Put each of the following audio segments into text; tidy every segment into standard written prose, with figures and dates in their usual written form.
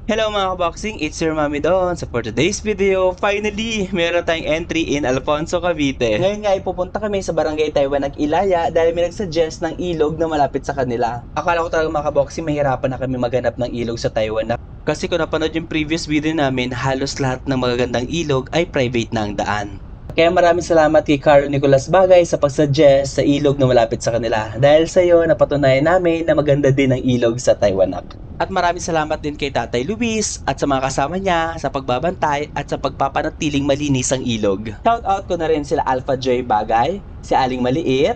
Hello mga kaboxing, it's your Mami Don. So for today's video, finally, meron tayong entry in Alfonso, Cavite. Ngayon nga ay pupunta kami sa Barangay Taiwan ng Ilaya dahil may nagsuggest ng ilog na malapit sa kanila. Akala ko talaga mga kaboxing mahirapan na kami maghanap ng ilog sa Taiwan. Kasi kung napanood yung previous video namin, halos lahat ng magagandang ilog ay private na ang daan. Kaya maraming salamat kay Carlo Nicolas Bagay sa pag-suggest sa ilog na malapit sa kanila. Dahil sa iyo, napatunayan namin na maganda din ang ilog sa Taiwanak. At maraming salamat din kay Tatay Luis at sa mga kasama niya sa pagbabantay at sa pagpapanatiling malinis ang ilog. Shoutout ko na rin sila Alpha Joy Bagay, si Aling Maliit,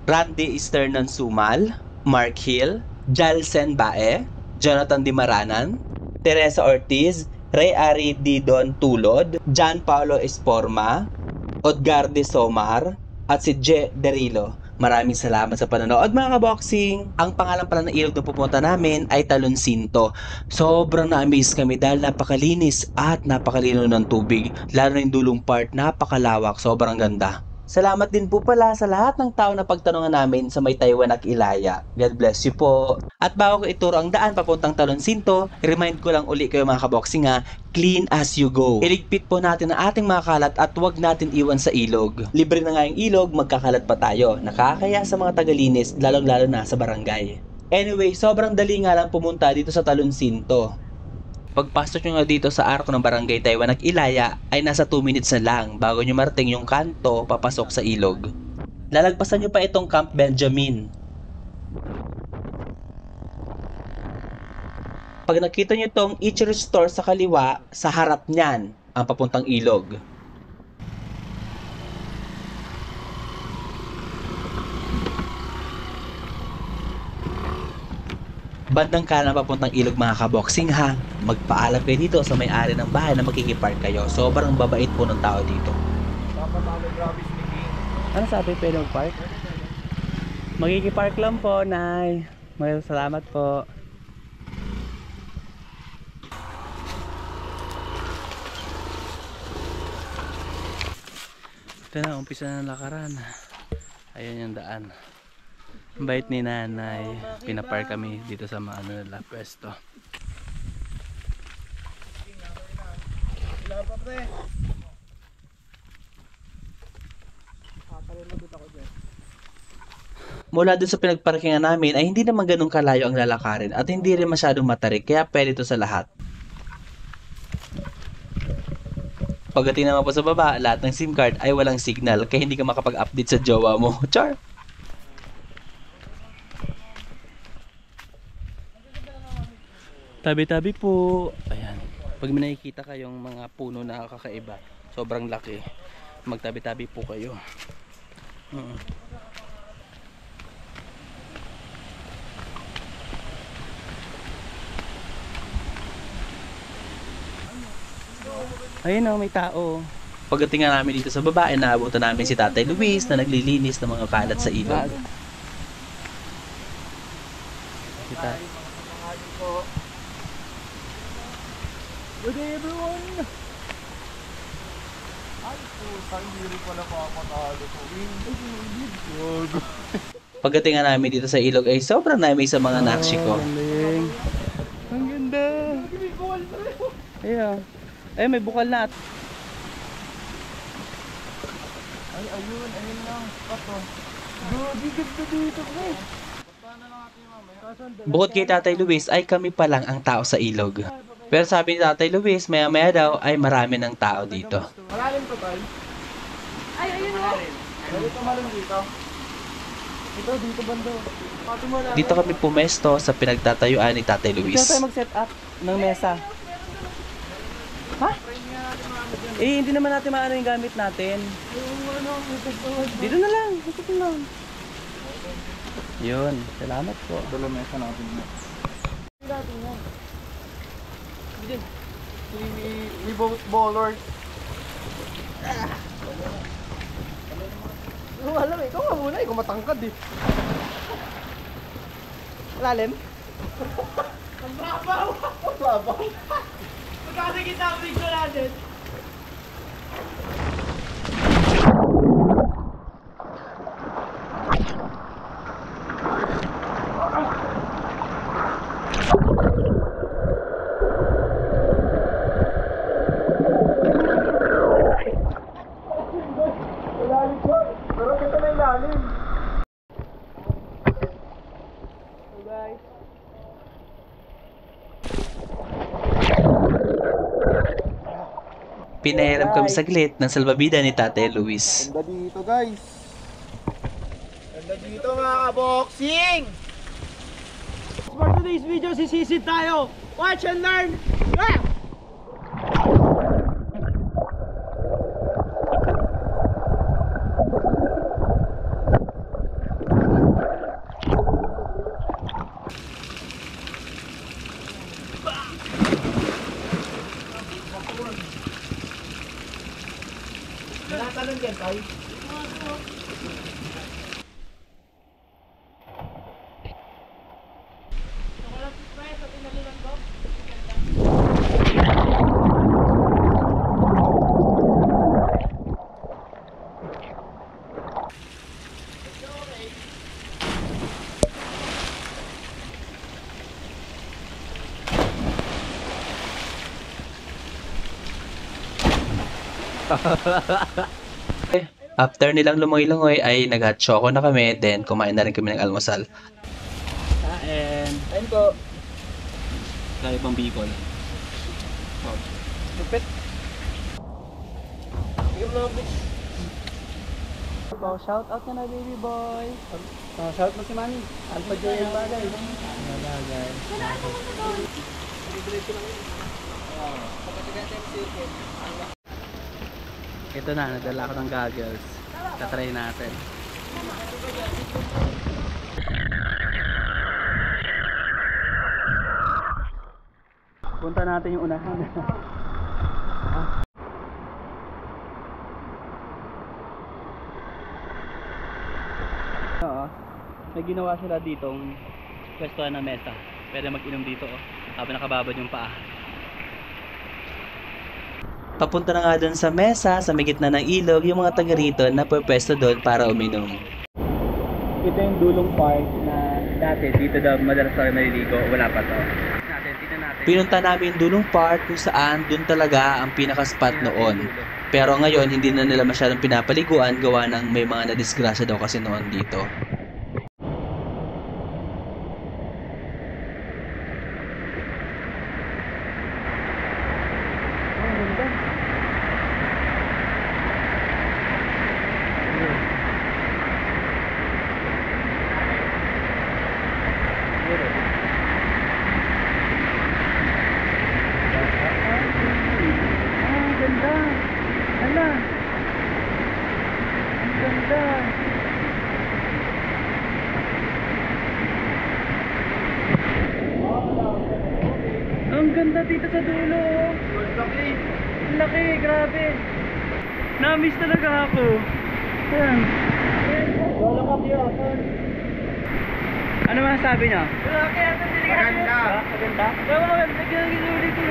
Randy Esternan Sumal, Mark Hill, Jalsen Bae, Jonathan Dimaranan, Teresa Ortiz, Ray Ari Didon Tulod, John Paulo Esporma, Odgar de Somar, at si Je Derilo. Maraming salamat sa panonood mga kaboxing. Ang pangalan pala ng ilog na pupunta namin ay Talonsinto. Sobrang na-amaze kami dahil napakalinis at napakalino ng tubig. Lalo na yung dulong part, napakalawak, sobrang ganda. Salamat din po pala sa lahat ng tao na pagtanungan namin sa may Taiwan at Ilaya. God bless you po. At bago ko ituro ang daan papuntang Talonsinto, remind ko lang uli kayo mga kaboxing ha, clean as you go. Iligpit po natin ang ating mga kalat at huwag natin iwan sa ilog. Libre na nga yung ilog, magkakalat pa tayo. Nakakaya sa mga tagalinis, lalong-lalo na sa barangay. Anyway, sobrang dali nga lang pumunta dito sa Talonsinto. Pagpasok nyo nga dito sa arko ng Barangay Taiwan ng Ilaya ay nasa 2 minutes na lang bago nyo marating yung kanto papasok sa ilog. Lalagpasan nyo pa itong Camp Benjamin. Pag nakita nyo itong Ichiru Store sa kaliwa, sa harap niyan ang papuntang ilog. Bandang kanan papuntang ilog mga kaboxing ha. Magpaalam kayo dito sa may-ari ng bahay na makikipark kayo. Sobrang babait po ng tao dito. Ano sabi, pwede mag-park? Makikipark lang po, Nay. Maraming salamat po. Ito na, umpisa na ng lakaran. Ayan yung daan. Ang bait ni Nanay. Pinapark kami dito sa mga nila pwesto. Mula dun sa pinagparkingan namin ay hindi naman ganun kalayo ang lalakarin at hindi rin masyadong matarik kaya pwede ito sa lahat. Pagdating naman po sa baba, lahat ng SIM card ay walang signal kaya hindi ka makapag-update sa jowa mo. Char! Tabi-tabi po. Ayan. Pag may nakikita kayong mga puno na kakaiba, sobrang laki, magtabi-tabi po kayo. Ayun o, may tao. Pagdating nga namin dito sa baba, naabutan namin si Tatay Luis na naglilinis ng mga kalat sa ilog. Good day everyone! Ay po, hindi pala papatalo ko. Pagdating nga namin dito sa ilog ay sobrang namin sa mga nakshi ko. Ang ganda! Ayun. Ay, may bukal na. Ay, ayun lang. Pato. Grabe, ganda dito pre. Bukod kay Tatay Luis ay kami pa lang ang tao sa ilog. Pero sabi ni Tatay Luis, maya-maya daw ay marami ng tao dito. Malalim to, Tay? Ay, ayun o. Dito malalim dito. Dito bando. Dito kami pumesto sa pinagtatayuan ni Tatay Luis. Dito tayo mag-set up ng mesa. Ha? Eh, hindi naman natin maano yung gamit natin. Dito na lang. Dito na lang. Yun. Salamat po. Dala mesa natin. We both ballers. Alam ikaw nga muna, ikaw matangkad eh. Lalim? Ang babaw! Ang babaw! Magkakagit ang video natin. ilalim. So guys. Pinahiram kami saglit ng salbabida ni Tate Luis. Ganda dito guys. Ganda dito mga kaboxing. For today's video, sisisid tayo. Watch and learn. Ah! Nakatanong dyan, Tay? After nilang lumoy-lungoy ay nag-hot choco na kami, then kumain na rin kami ng almusal. Kain. Kain ko. Kaya pang bicol. Lupit. Bigyan mo na ako, bitch. Shout out na baby boy. Shout mo si Manny. Alpha J yung bagay. Bagay. Ito na, nadala ko ng goggles. Tatry natin. Punta natin yung unahan. Oo. May ginawa sila ditong pwestuhan na mesa. Pwede mag-inom dito habang nakababad yung paa. Papunta na nga doon sa mesa, sa may gitna ng ilog, yung mga taga rito na pwesto doon para uminom. Ito yung dulong part na dati dito daw madalas tayo naliligo. Wala pa to. Tignan natin. Pinunta namin yung dulong part kung saan doon talaga ang pinaka-spot noon. Pero ngayon, hindi na nila masyadong pinapaliguan gawa ng may mga nadisgrasya daw kasi noon dito. Ganda. Hala. Ang ganda. Ang ganda dito sa dulo. Ang laki, grabe. Na-miss talaga ako. Ayan. Ano masasabi niya? Maganda. Maganda? Oo, maganda. Ginagalit ko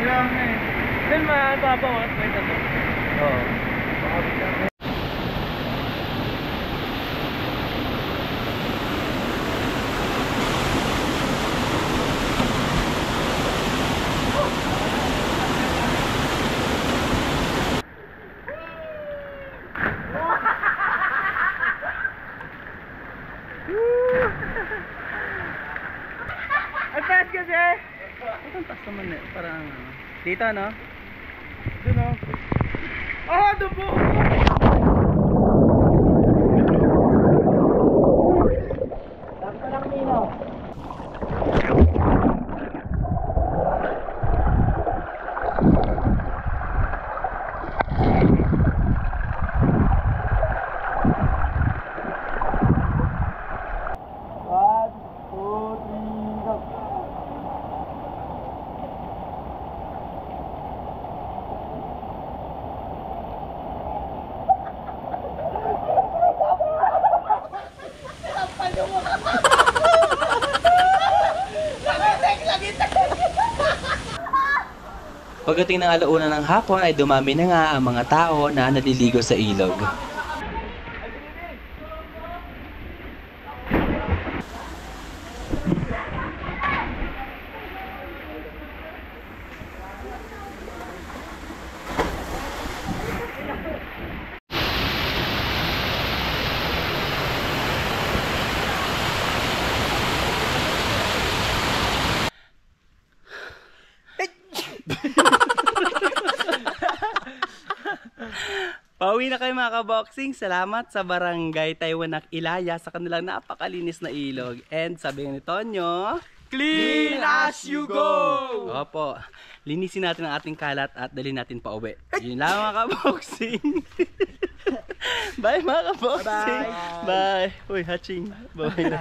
lang. Then mapapawas pa ito. Oo. Ang taas kasi! Ang taas naman eh. Parang dito no? Doon o. Ah, doon po! Tapos na lang nino. One, two, three, go! Pagdating ng alauna ng hapon ay dumami na nga ang mga tao na naliligo sa ilog. Pauwi na kayo mga kaboxing. Salamat sa Barangay Taywanak Ilaya sa kanilang napakalinis na ilog. And sabi ni Tonyo, Clean as you go! opo, linisin natin ang ating kalat at dalhin natin pa uwi. Yun lang mga kaboxing. Bye mga kaboxing. Bye. Uy, hatching. Bye na.